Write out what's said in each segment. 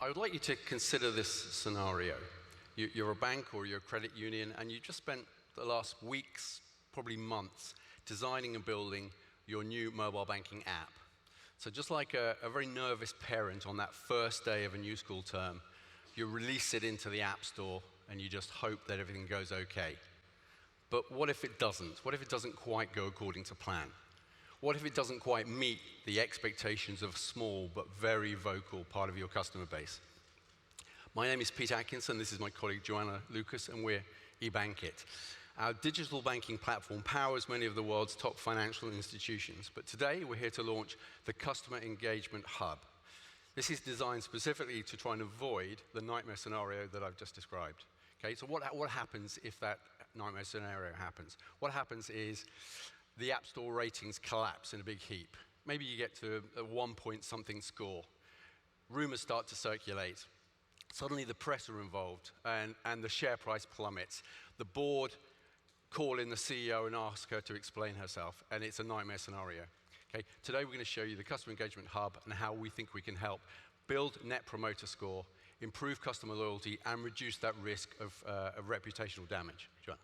I would like you to consider this scenario. You're a bank or you're a credit union, and you just spent the last weeks, probably months, designing and building your new mobile banking app. So just like a very nervous parent on that first day of a new school term, you release it into the App Store and you just hope that everything goes okay. But what if it doesn't? What if it doesn't quite go according to plan? What if it doesn't quite meet the expectations of a small but very vocal part of your customer base? My name is Pete Atkinson, this is my colleague Joanna Lucas, and we're ebankIT. Our digital banking platform powers many of the world's top financial institutions, but today we're here to launch the Customer Engagement Hub. This is designed specifically to try and avoid the nightmare scenario that I've just described. Okay, so what happens if that nightmare scenario happens? What happens is the App Store ratings collapse in a big heap. Maybe you get to a 1-point-something score. Rumors start to circulate. Suddenly the press are involved, and the share price plummets. The board call in the CEO and ask her to explain herself, and it's a nightmare scenario. Okay? Today we're going to show you the Customer Engagement Hub and how we think we can help build Net Promoter Score, improve customer loyalty, and reduce that risk of reputational damage. Joanna.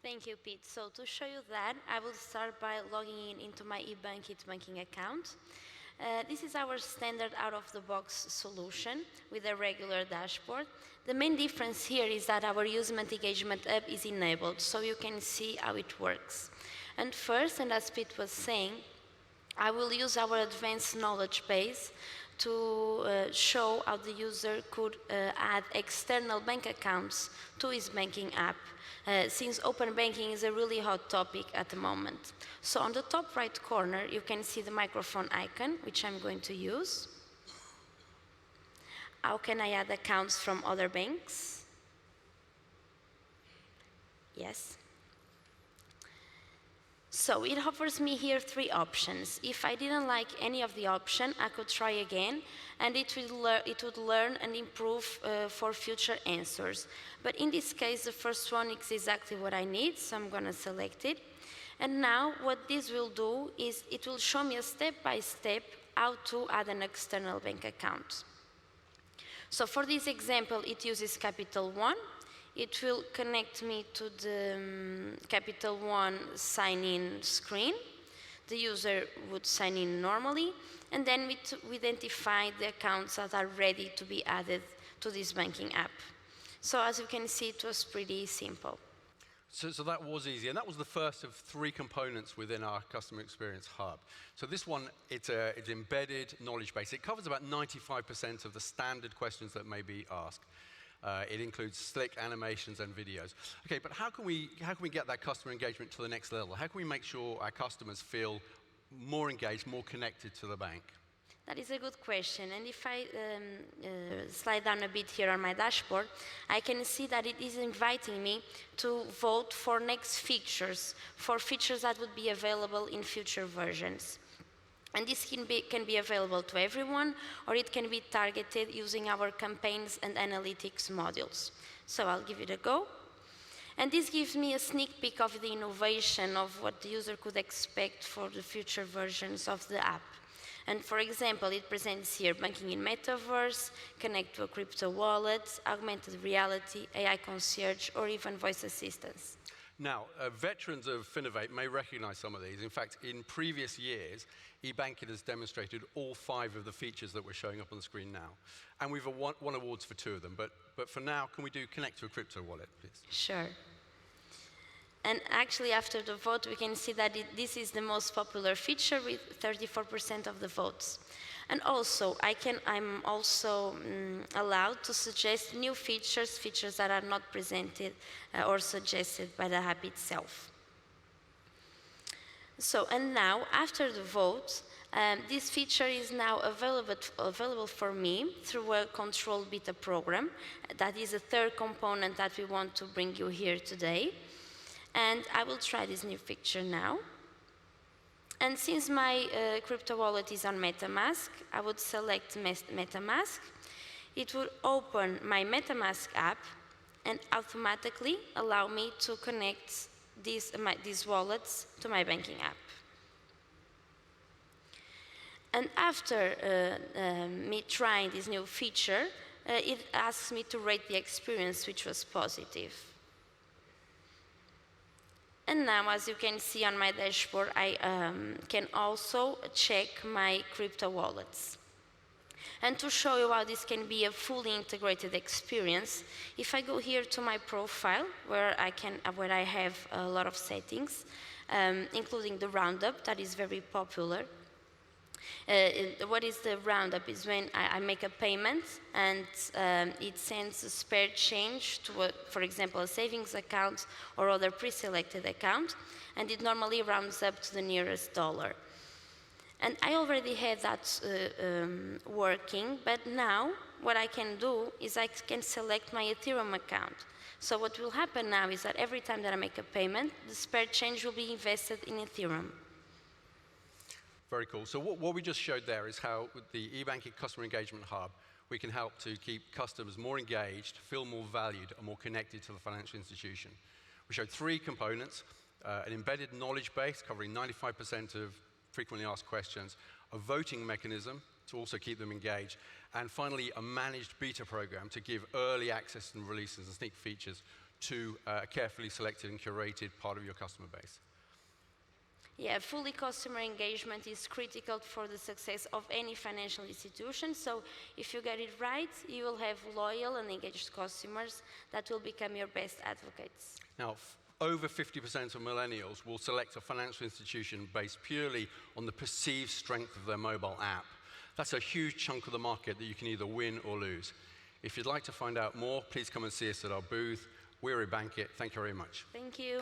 Thank you, Pete. So to show you that, I will start by logging in into my ebankIT banking account. This is our standard out-of-the-box solution with a regular dashboard. The main difference here is that our User Engagement Hub is enabled, so you can see how it works. And first, and as Pete was saying, I will use our advanced knowledge base to show how the user could add external bank accounts to his banking app, since open banking is a really hot topic at the moment. So on the top right corner, you can see the microphone icon, which I'm going to use. How can I add accounts from other banks? Yes. So it offers me here 3 options. If I didn't like any of the option, I could try again, and it would learn and improve for future answers. But in this case, the first one is exactly what I need, so I'm going to select it. And now what this will do is it will show me a step-by-step how to add an external bank account. So for this example, it uses Capital One. It will connect me to the Capital One sign-in screen. The user would sign in normally, and then we identify the accounts that are ready to be added to this banking app. So as you can see, it was pretty simple. So that was easy, and that was the first of 3 components within our Customer Experience Hub. So this one, it's embedded knowledge base. It covers about 95% of the standard questions that may be asked. It includes slick animations and videos. Okay, but how can we get that customer engagement to the next level? How can we make sure our customers feel more engaged, more connected to the bank? That is a good question, and if I slide down a bit here on my dashboard, I can see that it is inviting me to vote for next features, for features that would be available in future versions. And this can be available to everyone, or it can be targeted using our campaigns and analytics modules. So I'll give it a go. And this gives me a sneak peek of the innovation of what the user could expect for the future versions of the app. And for example, it presents here banking in metaverse, connect to a crypto wallet, augmented reality, AI concierge, or even voice assistance. Now, veterans of Finovate may recognize some of these. In fact, in previous years, ebankIT has demonstrated all 5 of the features that we're showing up on the screen now. And we've won awards for 2 of them. But for now, can we do connect to a crypto wallet, please? Sure. And actually, after the vote, we can see that this is the most popular feature with 34% of the votes. And also, I'm also allowed to suggest new features that are not presented or suggested by the app itself. So, and now, after the vote, this feature is now available for me through a control beta program. That is a 3rd component that we want to bring you here today. And I will try this new feature now. And since my crypto wallet is on MetaMask, I would select MetaMask. It would open my MetaMask app and automatically allow me to connect these wallets to my banking app. And after me trying this new feature, it asks me to rate the experience, which was positive. And now, as you can see on my dashboard, I can also check my crypto wallets. And to show you how this can be a fully integrated experience, if I go here to my profile, where I have a lot of settings, including the roundup, that is very popular. What is the roundup is when I make a payment and it sends a spare change to, for example, a savings account or other pre-selected account, and it normally rounds up to the nearest dollar. And I already had that working, but now what I can do is I can select my Ethereum account. So what will happen now is that every time that I make a payment, the spare change will be invested in Ethereum. Very cool. So what we just showed there is how with the eBanking Customer Engagement Hub, we can help to keep customers more engaged, feel more valued, and more connected to the financial institution. We showed 3 components, an embedded knowledge base covering 95% of frequently asked questions, a voting mechanism to also keep them engaged, and finally a managed beta program to give early access and releases and sneak features to a carefully selected and curated part of your customer base. Yeah, fully customer engagement is critical for the success of any financial institution. So if you get it right, you will have loyal and engaged customers that will become your best advocates. Now, over 50% of millennials will select a financial institution based purely on the perceived strength of their mobile app. That's a huge chunk of the market that you can either win or lose. If you'd like to find out more, please come and see us at our booth. We're ebankIT. Thank you very much. Thank you.